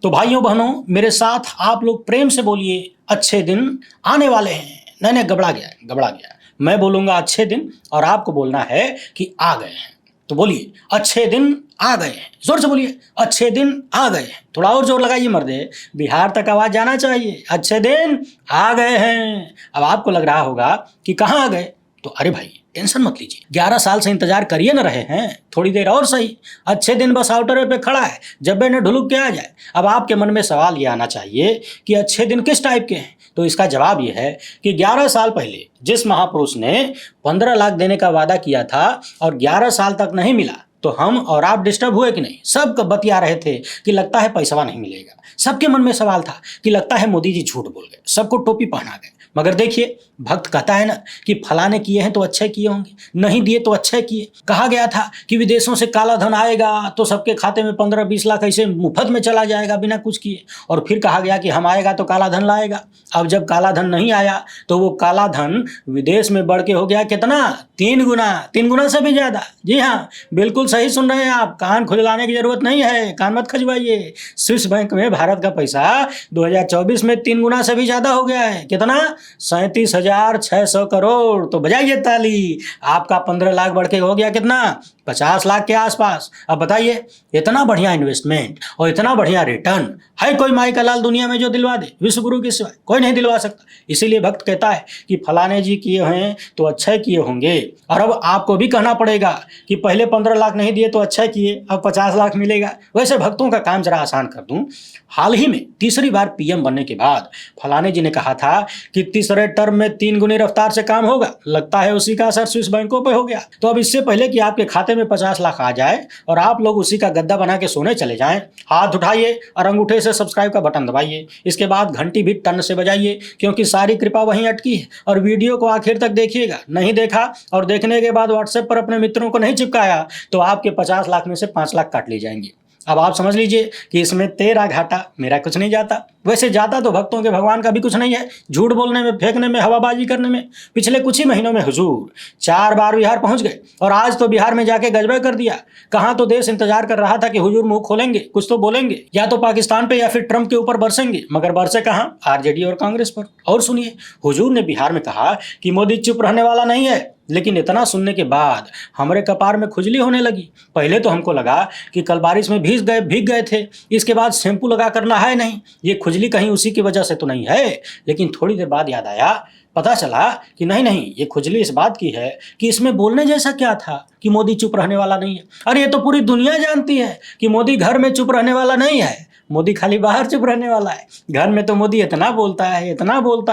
तो भाइयों बहनों, मेरे साथ आप लोग प्रेम से बोलिए, अच्छे दिन आने वाले हैं। नहीं, गबड़ा गया। मैं बोलूंगा अच्छे दिन और आपको बोलना है कि आ गए हैं। तो बोलिए, अच्छे दिन आ गए हैं। जोर से बोलिए, अच्छे दिन आ गए हैं। थोड़ा और जोर लगाइए मर्दे, बिहार तक आवाज जाना चाहिए। अच्छे दिन आ गए हैं। अब आपको लग रहा होगा कि कहाँ आ गए, तो अरे भाई टेंशन मत लीजिए, 11 साल से इंतजार करिए न रहे हैं, थोड़ी देर और सही। अच्छे दिन बस आउटर वे पे खड़ा है, जब ने ढुलुक के आ जाए। अब आपके मन में सवाल ये आना चाहिए कि अच्छे दिन किस टाइप के हैं, तो इसका जवाब ये है कि 11 साल पहले जिस महापुरुष ने 15 लाख देने का वादा किया था और 11 साल तक नहीं मिला, तो हम और आप डिस्टर्ब हुए कि नहीं? सब बतिया रहे थे कि लगता है पैसा नहीं मिलेगा। सबके मन में सवाल था कि लगता है मोदी जी झूठ बोल गए, सबको टोपी पहना गए। मगर देखिए, भक्त कहता है ना कि फलाने किए हैं तो अच्छे किए होंगे, नहीं दिए तो अच्छे किए। कहा गया था कि विदेशों से काला धन आएगा तो सबके खाते में 15-20 लाख ऐसे मुफ्त में चला जाएगा बिना कुछ किए। और फिर कहा गया कि हम आएगा तो काला धन लाएगा। अब जब काला धन नहीं आया तो वो काला धन विदेश में बढ़ के हो गया कितना? 3 गुना, 3 गुना से भी ज्यादा। जी हाँ, बिल्कुल सही सुन रहे हैं आप, कान खुजलाने की जरूरत नहीं है, कान मत खजवाइए। स्विस बैंक में भारत का पैसा 2024 में 3 गुना से भी ज्यादा हो गया है। कितना? 37,600 करोड़। तो बजाइए ताली, आपका 15 लाख बढ़ के हो गया कितना? 50 लाख के आसपास। अब बताइए, इतना बढ़िया इन्वेस्टमेंट और इतना बढ़िया रिटर्न है कोई माई का लाल दुनिया में जो दिलवा दे? विश्व गुरु के सिवाय कोई नहीं दिलवा सकता। इसीलिए भक्त कहता है कि फलाने जी किए हैं तो अच्छे किए होंगे। और अब आपको भी कहना पड़ेगा कि पहले 15 लाख नहीं दिए तो अच्छे किए, अब 50 लाख मिलेगा। वैसे भक्तों का काम जरा आसान कर दूं, हाल ही में तीसरी बार पीएम बनने के बाद फलाने जी ने कहा था कि तीसरे टर्म में 3 गुनी रफ्तार से काम होगा। लगता है उसी का असर स्विस बैंकों पे हो गया। तो अब इससे पहले कि आपके खाते में 50 लाख आ जाए और आप लोग उसी का गद्दा बना के सोने चले जाएं, हाथ उठाइए और अंगूठे से सब्सक्राइब का बटन दबाइए। इसके बाद घंटी भी टन से बजाइए, क्योंकि सारी कृपा वहीं अटकी है। और वीडियो को आखिर तक देखिएगा। नहीं देखा और देखने के बाद व्हाट्सएप पर अपने मित्रों को नहीं चिपकाया तो आपके 50 लाख में से 5 लाख काट ली जाएंगे। अब आप समझ लीजिए कि इसमें तेरा घाटा, मेरा कुछ नहीं जाता। वैसे जाता तो भक्तों के भगवान का भी कुछ नहीं है, झूठ बोलने में, फेंकने में, हवाबाजी करने में। पिछले कुछ ही महीनों में हुजूर 4 बार बिहार पहुंच गए और आज तो बिहार में जाके गजबे कर दिया। कहाँ तो देश इंतजार कर रहा था कि हुजूर मुंह खोलेंगे, कुछ तो बोलेंगे, या तो पाकिस्तान पे या फिर ट्रंप के ऊपर बरसेंगे, मगर बरसे कहाँ? आरजेडी और कांग्रेस पर। और सुनिए, हुजूर ने बिहार में कहा कि मोदी चुप रहने वाला नहीं है। लेकिन इतना सुनने के बाद हमारे कपार में खुजली होने लगी। पहले तो हमको लगा कि कल बारिश में भीग गए थे, इसके बाद शैम्पू लगा कर नहाए नहीं, ये खुजली कहीं उसी की वजह से तो नहीं है। लेकिन थोड़ी देर बाद याद आया, पता चला कि नहीं, ये खुजली इस बात की है कि इसमें बोलने जैसा क्या था कि मोदी चुप रहने वाला नहीं है। अरे ये तो पूरी दुनिया जानती है कि मोदी घर में चुप रहने वाला नहीं है, मोदी खाली बाहर चुप रहने वाला है। घर में तो मोदी इतना बोलता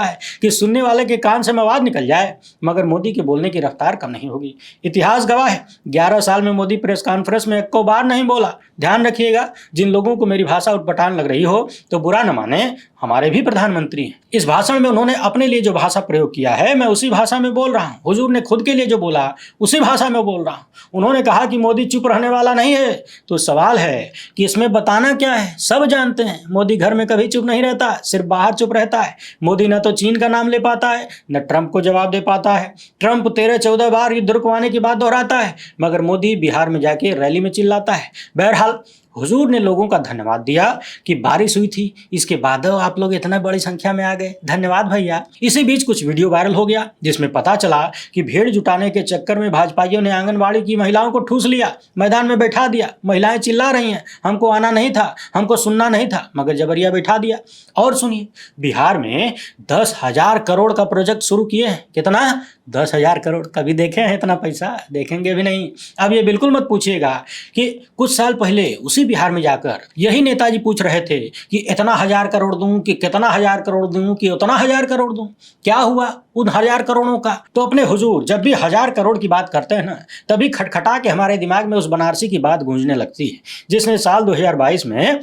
है कि सुनने वाले के कान से आवाज निकल जाए, मगर मोदी के बोलने की रफ्तार कम नहीं होगी। इतिहास गवाह है, 11 साल में मोदी प्रेस कॉन्फ्रेंस में 1 बार नहीं बोला। ध्यान रखिएगा, जिन लोगों को मेरी भाषा उटपटांग लग रही हो तो बुरा न माने, हमारे भी प्रधानमंत्री हैं। इस भाषण में उन्होंने अपने लिए जो भाषा प्रयोग किया है, मैं उसी भाषा में बोल रहा हूँ। हुजूर ने खुद के लिए जो बोला उसी भाषा में बोल रहा हूँ। उन्होंने कहा कि मोदी चुप रहने वाला नहीं है। तो सवाल है कि इसमें बताना क्या है? सब जानते हैं मोदी घर में कभी चुप नहीं रहता, सिर्फ बाहर चुप रहता है। मोदी न तो चीन का नाम ले पाता है, न ट्रंप को जवाब दे पाता है। ट्रंप 13-14 बार युद्ध रुकवाने की बात दोहराता है, मगर मोदी बिहार में जाके रैली में चिल्लाता है। बहरहाल, हुजूर ने लोगों का धन्यवाद दिया कि बारिश हुई थी, इसके बाद आप लोग इतना बड़ी संख्या में आ गए, धन्यवाद भैया। इसी बीच कुछ वीडियो वायरल हो गया जिसमें पता चला कि भीड़ जुटाने के चक्कर में भाजपाइयों ने आंगनबाड़ी की महिलाओं को ठूस लिया, मैदान में बैठा दिया। महिलाएं चिल्ला रही हैं, हमको आना नहीं था, हमको सुनना नहीं था, मगर जबरिया बैठा दिया। और सुनिए, बिहार में 10,000 करोड़ का प्रोजेक्ट शुरू किए हैं। कितना? 10,000 करोड़। कभी देखे हैं इतना पैसा? देखेंगे भी नहीं। अब ये बिल्कुल मत पूछिएगा कि कुछ साल पहले उसी बिहार में जाकर यही नेताजी पूछ रहे थे कि इतना 1,000 करोड़ दूं कि कितना 1,000 करोड़ दूं कि उतना 1,000 करोड़ दूं। क्या हुआ उन 1,000 करोड़ों का? तो अपने हुजूर जब भी 1,000 करोड़ की बात करते हैं ना, तभी खटखटा के हमारे दिमाग में उस बनारसी की बात गूंजने लगती है, जिसने साल 2022 में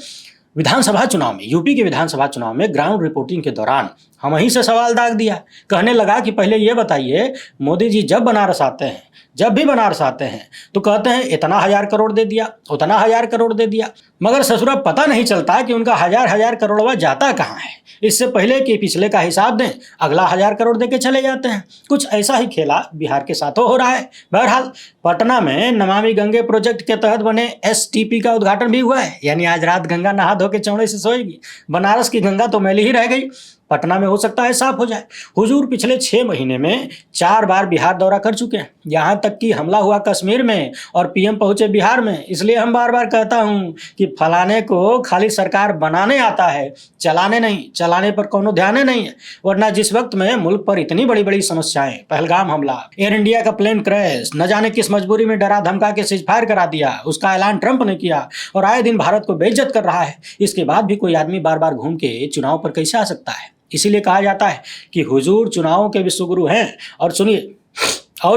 विधानसभा चुनाव में, यूपी के विधानसभा चुनाव में ग्राउंड रिपोर्टिंग के दौरान हम ही से सवाल दाग दिया। कहने लगा कि पहले ये बताइए, मोदी जी जब बनारस आते हैं जब भी बनारस आते हैं तो कहते हैं इतना 1000 करोड़ दे दिया, उतना 1000 करोड़ दे दिया, मगर ससुरा पता नहीं चलता कि उनका 1000 करोड़वा जाता कहाँ है। इससे पहले कि पिछले का हिसाब दें, अगला 1000 करोड़ दे के चले जाते हैं। कुछ ऐसा ही खेला बिहार के साथों हो रहा है। बहरहाल पटना में नमामि गंगे प्रोजेक्ट के तहत बने STP का उद्घाटन भी हुआ है, यानी आज रात गंगा नहा धो के चौड़े से सोएगी। बनारस की गंगा तो मैली ही रह गई, पटना में हो सकता है साफ हो जाए। हुजूर पिछले 6 महीने में 4 बार बिहार दौरा कर चुके हैं, यहाँ तक कि हमला हुआ कश्मीर में और PM पहुंचे बिहार में। इसलिए हम बार बार कहता हूं कि फलाने को खाली सरकार बनाने आता है, चलाने नहीं। चलाने पर कोनो ध्यान नहीं है, वरना जिस वक्त में मुल्क पर इतनी बड़ी बड़ी समस्याएं, पहलगाम हमला, एयर इंडिया का प्लेन क्रैश, न जाने किस मजबूरी में डरा धमका के सीजफायर करा दिया, उसका ऐलान ट्रंप ने किया और आए दिन भारत को बेइज्जत कर रहा है। इसके बाद भी कोई आदमी बार बार घूम के चुनाव पर कैसे आ सकता है? इसीलिए कहा जाता है कि हुजूर चुनावों के विश्वगुरु हैं। और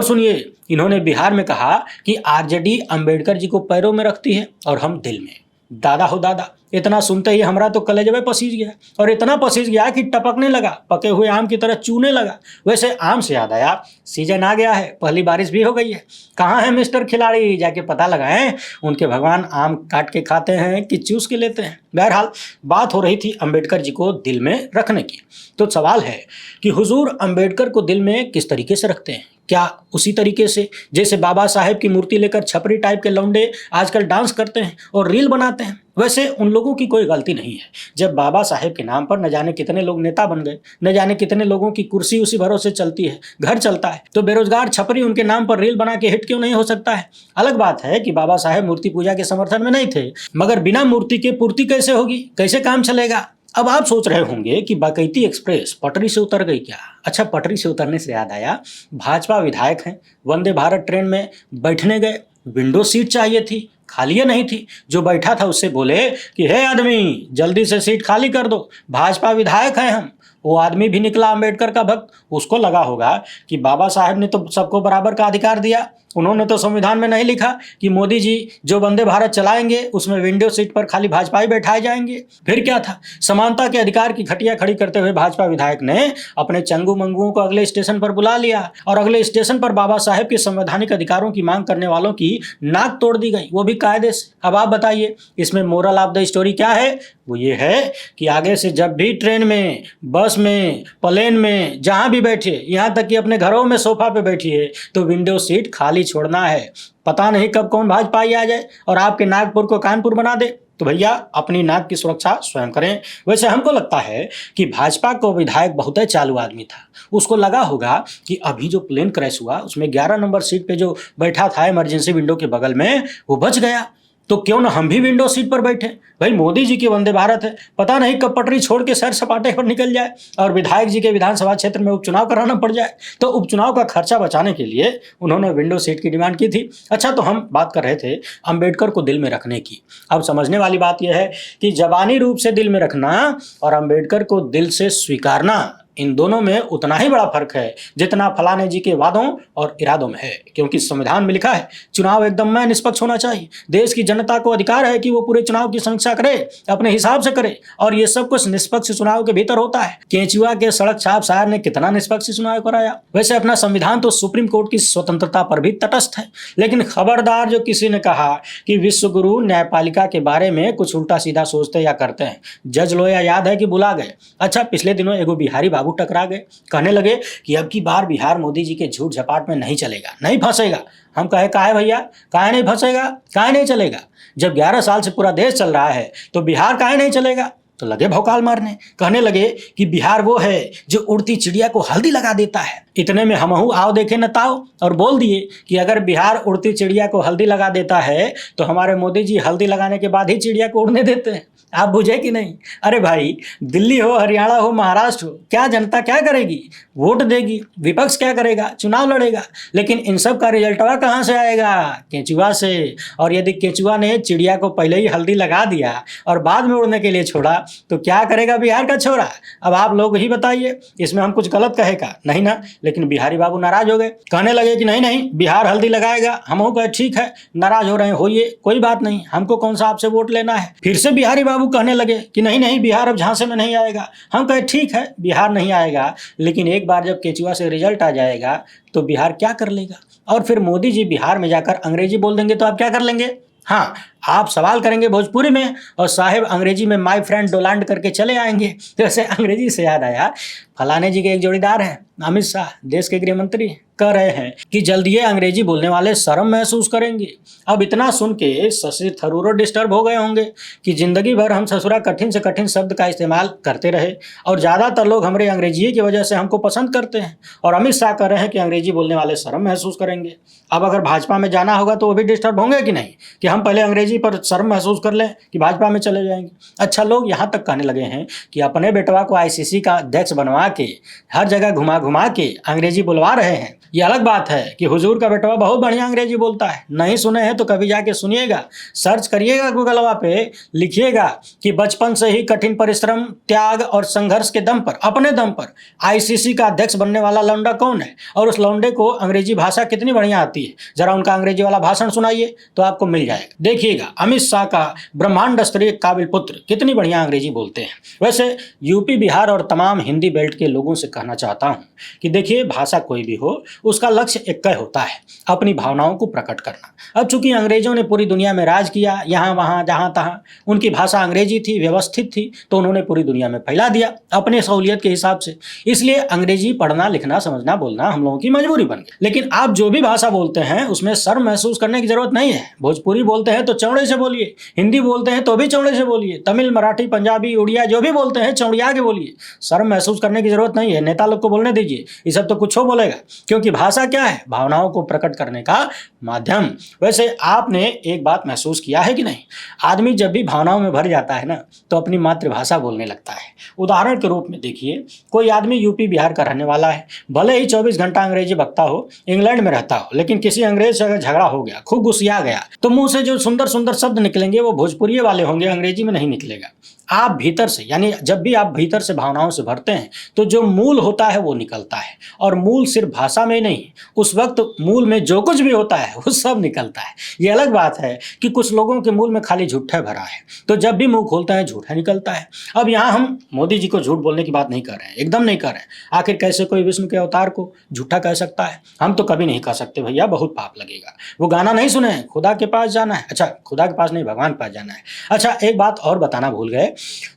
सुनिए, इन्होंने बिहार में कहा कि RJD अंबेडकर जी को पैरों में रखती है और हम दिल में। दादा हो दादा, इतना सुनते ही हमारा तो कलेजे में पसीज गया, और इतना पसीज गया कि टपकने लगा, पके हुए आम की तरह चूने लगा। वैसे आम से याद आया, सीजन आ गया है, पहली बारिश भी हो गई है। कहाँ है मिस्टर खिलाड़ी? जाके पता लगाएं उनके भगवान आम काट के खाते हैं कि चूस के लेते हैं। बहरहाल बात हो रही थी अंबेडकर जी को दिल में रखने की। तो सवाल है कि हुजूर अंबेडकर को दिल में किस तरीके से रखते हैं? क्या उसी तरीके से जैसे बाबा साहेब की मूर्ति लेकर छपरी टाइप के लौंडे आजकल डांस करते हैं और रील बनाते हैं? वैसे उन लोगों की कोई गलती नहीं है। जब बाबा साहेब के नाम पर न जाने कितने लोग नेता बन गए, न जाने कितने लोगों की कुर्सी उसी भरोसे चलती है, घर चलता है, तो बेरोजगार छपरी उनके नाम पर रील बना के हिट क्यों नहीं हो सकता है? अलग बात है कि बाबा साहेब मूर्ति पूजा के समर्थन में नहीं थे, मगर बिना मूर्ति के पूर्ति कैसे होगी? कैसे काम चलेगा? अब आप सोच रहे होंगे कि बाकैती एक्सप्रेस पटरी से उतर गई क्या? अच्छा, पटरी से उतरने से याद आया, भाजपा विधायक हैं, वंदे भारत ट्रेन में बैठने गए, विंडो सीट चाहिए थी, खाली नहीं थी। जो बैठा था उससे बोले कि हे आदमी, जल्दी से सीट खाली कर दो, भाजपा विधायक हैं हम। वो आदमी भी निकला अंबेडकर का भक्त। उसको लगा होगा कि बाबा साहेब ने तो सबको बराबर का अधिकार दिया, उन्होंने तो संविधान में नहीं लिखा कि मोदी जी जो वंदे भारत चलाएंगे उसमें विंडो सीट पर खाली भाजपा ही बैठाए जाएंगे। फिर क्या था? समानता के अधिकार की खटिया खड़ी करते हुए भाजपा विधायक ने अपने चंगू मंगुओं को अगले स्टेशन पर बुला लिया और अगले स्टेशन पर बाबा साहेब के संवैधानिक अधिकारों की मांग करने वालों की नाक तोड़ दी गई, वो भी कायदे से। अब आप बताइए, इसमें मोरल ऑफ द स्टोरी क्या है? वो ये है कि आगे से जब भी ट्रेन में, बस में, प्लेन में, जहां भी बैठे, यहाँ तक कि अपने घरों में सोफा पे बैठिए, तो विंडो सीट खाली छोड़ना है। पता नहीं कब कौन भाजपाई आ जाए और आपके नागपुर को कानपुर बना दे। तो भैया अपनी नाक की सुरक्षा स्वयं करें। वैसे हमको लगता है कि भाजपा को विधायक बहुत ही चालू आदमी था। उसको लगा होगा कि अभी जो प्लेन क्रैश हुआ उसमें 11 नंबर सीट पे जो बैठा था इमरजेंसी विंडो के बगल में, वो बच गया, तो क्यों ना हम भी विंडो सीट पर बैठे। भाई मोदी जी की वंदे भारत है, पता नहीं कब पटरी छोड़ के सैर सपाटे पर निकल जाए और विधायक जी के विधानसभा क्षेत्र में उपचुनाव कराना पड़ जाए। तो उपचुनाव का खर्चा बचाने के लिए उन्होंने विंडो सीट की डिमांड की थी। अच्छा, तो हम बात कर रहे थे अंबेडकर को दिल में रखने की। अब समझने वाली बात यह है कि जबानी रूप से दिल में रखना और अंबेडकर को दिल से स्वीकारना, इन दोनों में उतना ही बड़ा फर्क है जितना फलाने जी के वादों और इरादों में है। क्योंकि संविधान में लिखा है चुनाव एकदम निष्पक्ष होना चाहिए। देश की जनता को अधिकार है कि वो पूरे चुनाव की समीक्षा करे, अपने हिसाब से करे, और ये सब कुछ निष्पक्ष चुनाव के भीतर होता है। केंचुआ के सड़क छाप शायर ने कितना निष्पक्ष चुनाव कराया। वैसे अपना संविधान तो सुप्रीम कोर्ट की स्वतंत्रता पर भी तटस्थ है, लेकिन खबरदार जो किसी ने कहा कि विश्वगुरु न्यायपालिका के बारे में कुछ उल्टा सीधा सोचते या करते हैं, जज लोया याद है कि बुला गए। अच्छा, पिछले दिनों एगो बिहारी बाबू टकरा गए, कहने लगे कि अब की बार बिहार मोदी जी के झूठ झपाट में नहीं चलेगा, नहीं फंसेगा। हम कहे काहे भैया, काहे नहीं फंसेगा, काहे नहीं चलेगा? जब 11 साल से पूरा देश चल रहा है तो बिहार काहे नहीं चलेगा? तो लगे भौकाल मारने, कहने लगे कि बिहार वो है जो उड़ती चिड़िया को हल्दी लगा देता है। इतने में हमहू आओ देखे न ताओ और बोल दिए कि अगर बिहार उड़ती चिड़िया को हल्दी लगा देता है तो हमारे मोदी जी हल्दी लगाने के बाद ही चिड़िया को उड़ने देते हैं। आप बुझे कि नहीं? अरे भाई, दिल्ली हो, हरियाणा हो, महाराष्ट्र हो, क्या जनता क्या करेगी? वोट देगी। विपक्ष क्या करेगा? चुनाव लड़ेगा। लेकिन इन सब का रिजल्टवा कहाँ से आएगा? केंचुआ से। और यदि केंचुआ ने चिड़िया को पहले ही हल्दी लगा दिया और बाद में उड़ने के लिए छोड़ा तो क्या करेगा बिहार का छोरा? अब आप लोग ही बताइए, इसमें हम कुछ गलत कहेगा नहीं ना? लेकिन बिहारी बाबू नाराज हो गए, कहने लगे कि नहीं नहीं, बिहार हल्दी लगाएगा। हम कहे ठीक है, नाराज हो रहे हैं, होइए, कोई बात नहीं, हमको कौन सा आपसे वोट लेना है। फिर से बिहारी बाबू कहने लगे कि नहीं नहीं, बिहार अब झांसे में नहीं आएगा। हम कहे ठीक है, बिहार नहीं आएगा, लेकिन एक बार जब केचुआ से रिजल्ट आ जाएगा तो बिहार क्या कर लेगा? और फिर मोदी जी बिहार में जाकर अंग्रेजी बोल देंगे तो आप क्या कर लेंगे? हाँ, आप सवाल करेंगे भोजपुरी में और साहेब अंग्रेजी में माय फ्रेंड डोलांड करके चले आएंगे। तो ऐसे अंग्रेजी से याद आया, फलाने जी के एक जोड़ीदार हैं अमित शाह, देश के गृह मंत्री, कह रहे हैं कि जल्द ये अंग्रेजी बोलने वाले शर्म महसूस करेंगे। अब इतना सुन के शशि थरूर डिस्टर्ब हो गए होंगे कि जिंदगी भर हम ससुरा कठिन से कठिन शब्द का इस्तेमाल करते रहे और ज़्यादातर लोग हमारे अंग्रेजी की वजह से हमको पसंद करते हैं, और अमित शाह कह रहे हैं कि अंग्रेजी बोलने वाले शर्म महसूस करेंगे। अब अगर भाजपा में जाना होगा तो वो भी डिस्टर्ब होंगे कि नहीं, कि हम पहले अंग्रेजी पर शर्म महसूस कर लें कि भाजपा में चले जाएंगे। अच्छा, लोग यहाँ तक कहने लगे हैं कि अपने बेटवा को आईसीसी का अध्यक्ष बनवा के हर जगह घुमा घुमा के अंग्रेजी बुलवा रहे हैं। ये अलग बात है कि हुजूर का बेटवा बहुत बढ़िया अंग्रेजी बोलता है, नहीं सुने हैं तो कभी जाके सुनिएगा, सर्च करिएगा गूगलवा पे, लिखिएगा कि बचपन से ही कठिन परिश्रम, त्याग और संघर्ष के दम पर, अपने दम पर आईसीसी का अध्यक्ष बनने वाला लौंडा कौन है, और उस लौंडे को अंग्रेजी भाषा कितनी बढ़िया आती है। जरा उनका अंग्रेजी वाला भाषण सुनाइए तो आपको मिल जाएगा। देखिएगा अमित शाह का ब्रह्मांड स्तरीय काबिल पुत्र कितनी बढ़िया अंग्रेजी बोलते हैं। वैसे यूपी, बिहार और तमाम हिंदी बेल्ट के लोगों से कहना चाहता हूँ कि देखिए, भाषा कोई भी हो, उसका लक्ष्य एक ही होता है, अपनी भावनाओं को प्रकट करना। अब चूंकि अंग्रेजों ने पूरी दुनिया में राज किया, यहाँ वहाँ जहाँ तहाँ उनकी भाषा अंग्रेजी थी, व्यवस्थित थी, तो उन्होंने पूरी दुनिया में फैला दिया अपने सहूलियत के हिसाब से। इसलिए अंग्रेजी पढ़ना, लिखना, समझना, बोलना हम लोगों की मजबूरी बन गई। लेकिन आप जो भी भाषा बोलते हैं उसमें शर्म महसूस करने की जरूरत नहीं है। भोजपुरी बोलते हैं तो चौड़े से बोलिए, हिंदी बोलते हैं तो भी चौड़े से बोलिए, तमिल, मराठी, पंजाबी, उड़िया जो भी बोलते हैं चौड़िया के बोलिए। शर्म महसूस करने की जरूरत नहीं है। नेता लोग को बोलने दीजिए, ये सब तो कुछ हो बोलेगा, क्योंकि भाषा क्या है? भावनाओं को प्रकट करने का माध्यम। वैसे आपने एक बात महसूस किया है कि नहीं, आदमी जब भी भावनाओं में भर जाता है ना तो अपनी मातृभाषा बोलने लगता है। उदाहरण के रूप में देखिए, कोई आदमी यूपी बिहार का रहने वाला है, भले ही 24 घंटा अंग्रेजी बकता हो, इंग्लैंड में रहता हो, लेकिन किसी अंग्रेज से अगर झगड़ा हो गया, खूब गुस्सिया गया, तो मुंह से जो सुंदर सुंदर शब्द निकलेंगे वो भोजपुरी वाले होंगे, अंग्रेजी में नहीं निकलेगा। आप भीतर से, यानी जब भी आप भीतर से भावनाओं से भरते हैं तो जो मूल होता है वो निकलता है, और मूल सिर्फ भाषा में नहीं, उस वक्त मूल में जो कुछ भी होता है वो सब निकलता है। ये अलग बात है कि कुछ लोगों के मूल में खाली झूठा भरा है, तो जब भी मुंह खोलता है झूठा निकलता है। अब यहाँ हम मोदी जी को झूठ बोलने की बात नहीं कर रहे हैं, एकदम नहीं कर रहे हैं। आखिर कैसे कोई विष्णु के अवतार को झूठा कह सकता है? हम तो कभी नहीं कह सकते भैया, बहुत पाप लगेगा। वो गाना नहीं सुने हैं, खुदा के पास जाना है? अच्छा, खुदा के पास नहीं, भगवान के पास जाना है। अच्छा, एक बात और बताना भूल गए,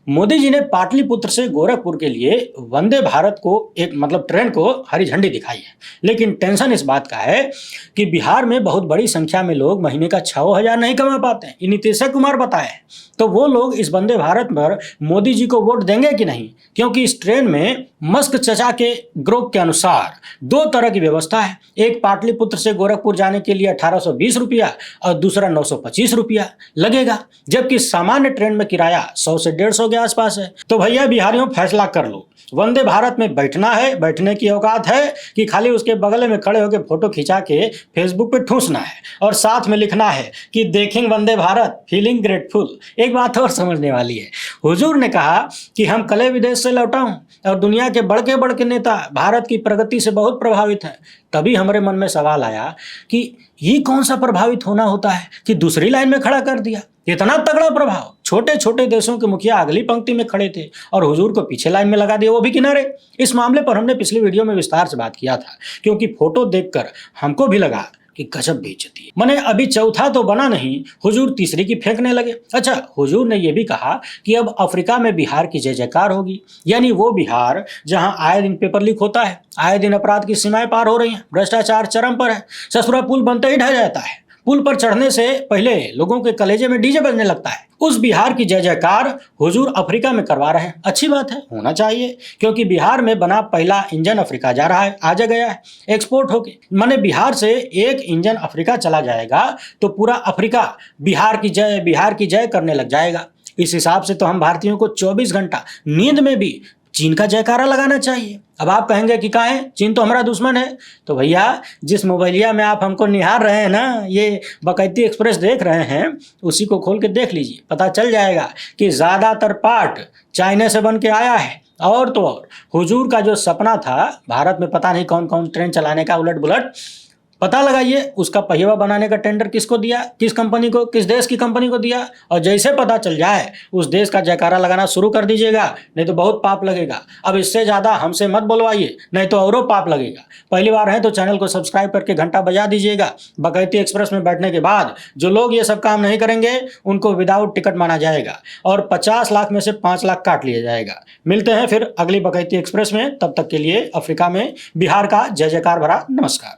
मोदी जी ने पाटलिपुत्र से गोरखपुर के लिए वंदे भारत को, एक मतलब ट्रेन को हरी झंडी दिखाई है, लेकिन टेंशन इस बात का है कि बिहार में बहुत बड़ी संख्या में लोग महीने का 6,000 नहीं कमा पाते हैं। ये नीतीश कुमार बताए हैं। तो वो लोग इस वंदे भारत पर मोदी जी को वोट देंगे कि नहीं? क्योंकि इस ट्रेन में मस्क चचा के ग्रुप के अनुसार 2 तरह की व्यवस्था है। एक पाटलिपुत्र से गोरखपुर जाने के लिए 1820 रुपया और दूसरा 925 रुपया लगेगा, जबकि सामान्य ट्रेन में किराया 100 से 150 के आसपास है। तो भैया बिहारियों, फैसला कर लो, वंदे भारत में बैठना है, बैठने की औकात है, कि खाली उसके बगल में खड़े होकर फोटो खिंचा के फेसबुक पे ठूसना है और साथ में लिखना है कि देखेंगे वंदे भारत, फीलिंग ग्रेटफुल। एक बात और समझने वाली है, हुजूर ने कहा कि हम कल विदेश से लौटा हूं और दुनिया के बड़के बड़के नेता भारत की प्रगति से बहुत प्रभावित हैं। तभी हमारे मन में सवाल आया कि ये कौन सा प्रभावित होना होता है कि दूसरी लाइन में खड़ा कर दिया? इतना तगड़ा प्रभाव। छोटे छोटे देशों के मुखिया अगली पंक्ति में खड़े थे और हुजूर को पीछे लाइन में लगा दिया, वो भी किनारे। इस मामले पर हमने पिछली वीडियो में विस्तार से बात किया था, क्योंकि फोटो देखकर हमको भी लगा कि गजब बेइज्जती है। मैंने अभी चौथा तो बना नहीं, हुजूर तीसरी की फेंकने लगे। अच्छा, हुजूर ने यह भी कहा कि अब अफ्रीका में बिहार की जय जयकार होगी, यानी वो बिहार जहां आए दिन पेपर लीक होता है, आए दिन अपराध की सीमाएं पार हो रही हैं, भ्रष्टाचार चरम पर है, ससुरा पुल बनते ही ढह जाता है, पुल पर चढ़ने से पहले लोगों के कलेजे में डीजे बजने लगता है। उस बिहार की जय जयकार हुजूर अफ्रीका में करवा रहे हैं। अच्छी बात है, होना चाहिए, क्योंकि बिहार में बना पहला इंजन अफ्रीका जा रहा है, आजा गया है एक्सपोर्ट होके। माने बिहार से एक इंजन अफ्रीका चला जाएगा तो पूरा अफ्रीका बिहार की जय करने लग जाएगा। इस हिसाब से तो हम भारतीयों को 24 घंटा नींद में भी चीन का जयकारा लगाना चाहिए। अब आप कहेंगे कि काहे, चीन तो हमारा दुश्मन है। तो भैया, जिस मोबाइलिया में आप हमको निहार रहे हैं ना, ये बकैती एक्सप्रेस देख रहे हैं, उसी को खोल के देख लीजिए, पता चल जाएगा कि ज़्यादातर पार्ट चाइना से बन के आया है। और तो और, हुजूर का जो सपना था भारत में पता नहीं कौन कौन ट्रेन चलाने का, उलट बुलट, पता लगाइए उसका पहिया बनाने का टेंडर किसको दिया, किस कंपनी को, किस देश की कंपनी को दिया, और जैसे पता चल जाए उस देश का जयकारा लगाना शुरू कर दीजिएगा, नहीं तो बहुत पाप लगेगा। अब इससे ज़्यादा हमसे मत बुलवाइए, नहीं तो औरों पाप लगेगा। पहली बार है तो चैनल को सब्सक्राइब करके घंटा बजा दीजिएगा। बकैती एक्सप्रेस में बैठने के बाद जो लोग ये सब काम नहीं करेंगे उनको विदाउट टिकट माना जाएगा और 50 लाख में से 5 लाख काट लिया जाएगा। मिलते हैं फिर अगली बकैती एक्सप्रेस में, तब तक के लिए अफ्रीका में बिहार का जय जयकार भरा नमस्कार।